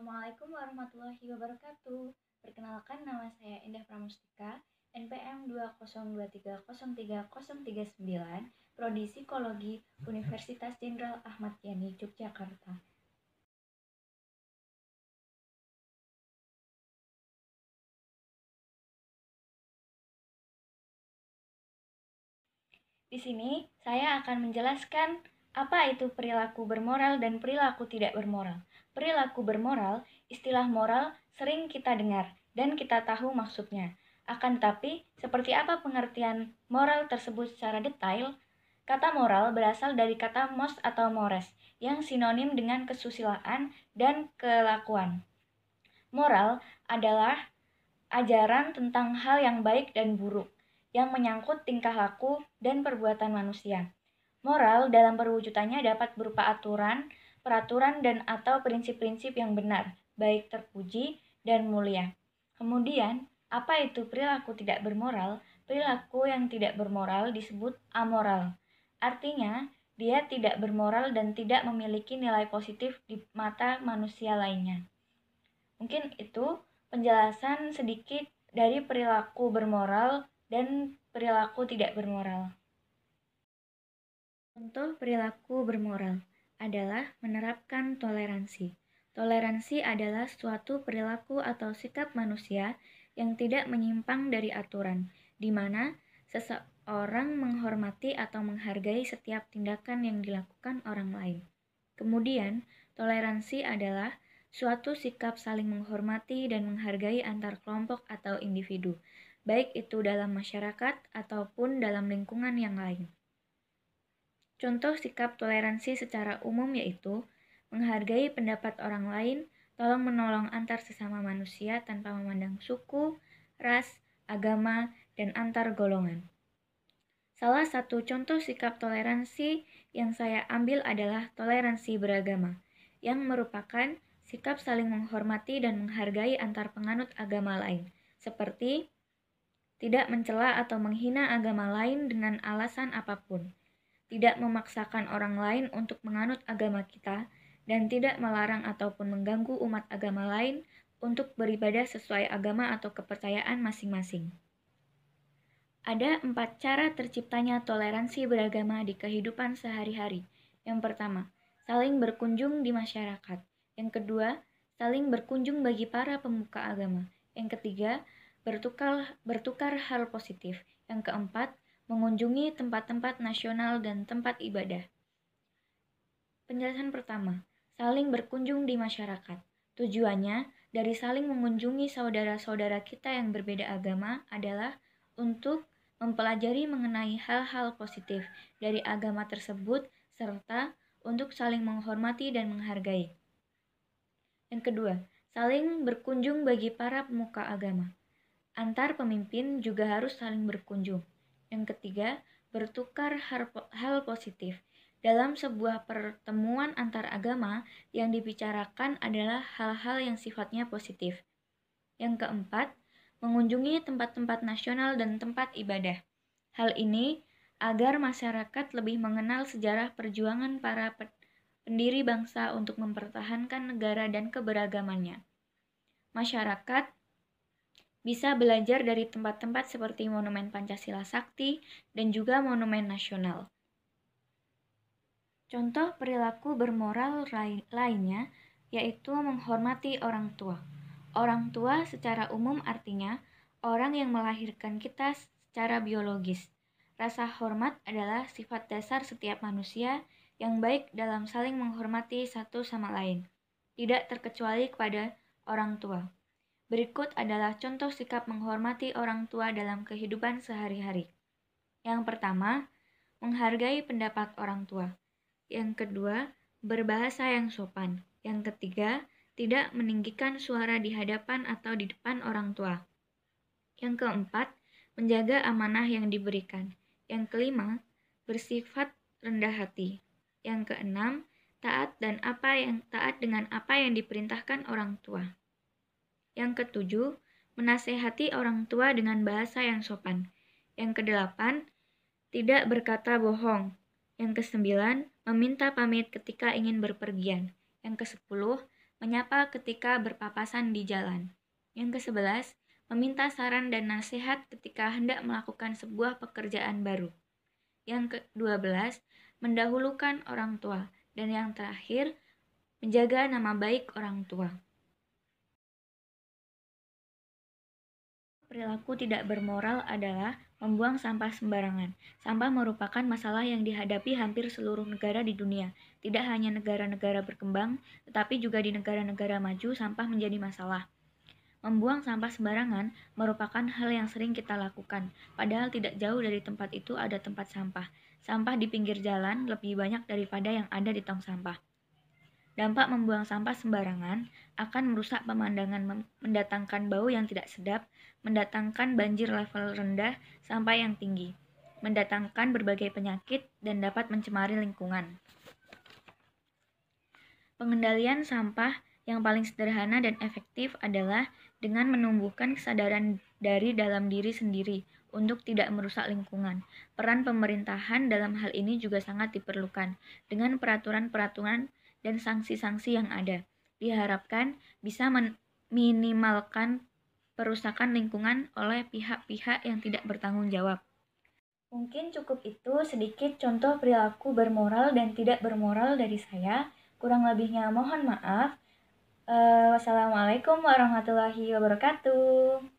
Assalamualaikum warahmatullahi wabarakatuh. Perkenalkan, nama saya Indah Pramustika, NPM 202303039, Prodi Psikologi, Universitas Jenderal Ahmad Yani, Yogyakarta. Di sini saya akan menjelaskan apa itu perilaku bermoral dan perilaku tidak bermoral. Perilaku bermoral, istilah moral sering kita dengar dan kita tahu maksudnya. Akan tetapi, seperti apa pengertian moral tersebut secara detail? Kata moral berasal dari kata mos atau mores, yang sinonim dengan kesusilaan dan kelakuan. Moral adalah ajaran tentang hal yang baik dan buruk, yang menyangkut tingkah laku dan perbuatan manusia. Moral dalam perwujudannya dapat berupa aturan, peraturan, dan atau prinsip-prinsip yang benar, baik terpuji dan mulia. Kemudian, apa itu perilaku tidak bermoral? Perilaku yang tidak bermoral disebut amoral. Artinya, dia tidak bermoral dan tidak memiliki nilai positif di mata manusia lainnya. Mungkin itu penjelasan sedikit dari perilaku bermoral dan perilaku tidak bermoral. Contoh perilaku bermoral adalah menerapkan toleransi. Toleransi adalah suatu perilaku atau sikap manusia yang tidak menyimpang dari aturan, di mana seseorang menghormati atau menghargai setiap tindakan yang dilakukan orang lain. Kemudian, toleransi adalah suatu sikap saling menghormati dan menghargai antar kelompok atau individu, baik itu dalam masyarakat ataupun dalam lingkungan yang lain. Contoh sikap toleransi secara umum yaitu menghargai pendapat orang lain, tolong-menolong antar sesama manusia tanpa memandang suku, ras, agama, dan antar golongan. Salah satu contoh sikap toleransi yang saya ambil adalah toleransi beragama, yang merupakan sikap saling menghormati dan menghargai antar penganut agama lain, seperti tidak mencela atau menghina agama lain dengan alasan apapun, tidak memaksakan orang lain untuk menganut agama kita, dan tidak melarang ataupun mengganggu umat agama lain untuk beribadah sesuai agama atau kepercayaan masing-masing. Ada 4 cara terciptanya toleransi beragama di kehidupan sehari-hari. Yang pertama, saling berkunjung di masyarakat. Yang kedua, saling berkunjung bagi para pemuka agama. Yang ketiga, bertukar hal positif. Yang keempat, mengunjungi tempat-tempat nasional dan tempat ibadah. Penjelasan pertama, saling berkunjung di masyarakat. Tujuannya dari saling mengunjungi saudara-saudara kita yang berbeda agama adalah untuk mempelajari mengenai hal-hal positif dari agama tersebut serta untuk saling menghormati dan menghargai. Yang kedua, saling berkunjung bagi para pemuka agama. Antar pemimpin juga harus saling berkunjung. Yang ketiga, bertukar hal positif. Dalam sebuah pertemuan antar agama, yang dibicarakan adalah hal-hal yang sifatnya positif. Yang keempat, mengunjungi tempat-tempat nasional dan tempat ibadah. Hal ini agar masyarakat lebih mengenal sejarah perjuangan para pendiri bangsa untuk mempertahankan negara dan keberagamannya. Masyarakat bisa belajar dari tempat-tempat seperti Monumen Pancasila Sakti dan juga Monumen Nasional. Contoh perilaku bermoral lainnya yaitu menghormati orang tua. Orang tua secara umum artinya orang yang melahirkan kita secara biologis. Rasa hormat adalah sifat dasar setiap manusia yang baik dalam saling menghormati satu sama lain, tidak terkecuali kepada orang tua. Berikut adalah contoh sikap menghormati orang tua dalam kehidupan sehari-hari. Yang pertama, menghargai pendapat orang tua. Yang kedua, berbahasa yang sopan. Yang ketiga, tidak meninggikan suara di hadapan atau di depan orang tua. Yang keempat, menjaga amanah yang diberikan. Yang kelima, bersifat rendah hati. Yang keenam, taat dengan apa yang diperintahkan orang tua. Yang ketujuh, menasehati orang tua dengan bahasa yang sopan. Yang kedelapan, tidak berkata bohong. Yang kesembilan, meminta pamit ketika ingin berpergian. Yang kesepuluh, menyapa ketika berpapasan di jalan. Yang ke-11, meminta saran dan nasihat ketika hendak melakukan sebuah pekerjaan baru. Yang ke-12, mendahulukan orang tua. Dan yang terakhir, menjaga nama baik orang tua. Perilaku tidak bermoral adalah membuang sampah sembarangan. Sampah merupakan masalah yang dihadapi hampir seluruh negara di dunia. Tidak hanya negara-negara berkembang, tetapi juga di negara-negara maju sampah menjadi masalah. Membuang sampah sembarangan merupakan hal yang sering kita lakukan, padahal tidak jauh dari tempat itu ada tempat sampah. Sampah di pinggir jalan lebih banyak daripada yang ada di tong sampah. Dampak membuang sampah sembarangan akan merusak pemandangan, mendatangkan bau yang tidak sedap, mendatangkan banjir level rendah sampai yang tinggi, mendatangkan berbagai penyakit, dan dapat mencemari lingkungan. Pengendalian sampah yang paling sederhana dan efektif adalah dengan menumbuhkan kesadaran dari dalam diri sendiri untuk tidak merusak lingkungan. Peran pemerintahan dalam hal ini juga sangat diperlukan dengan peraturan-peraturan dan sanksi-sanksi yang ada. Diharapkan bisa meminimalkan perusakan lingkungan oleh pihak-pihak yang tidak bertanggung jawab. Mungkin cukup itu sedikit contoh perilaku bermoral dan tidak bermoral dari saya. Kurang lebihnya mohon maaf. Wassalamualaikum warahmatullahi wabarakatuh.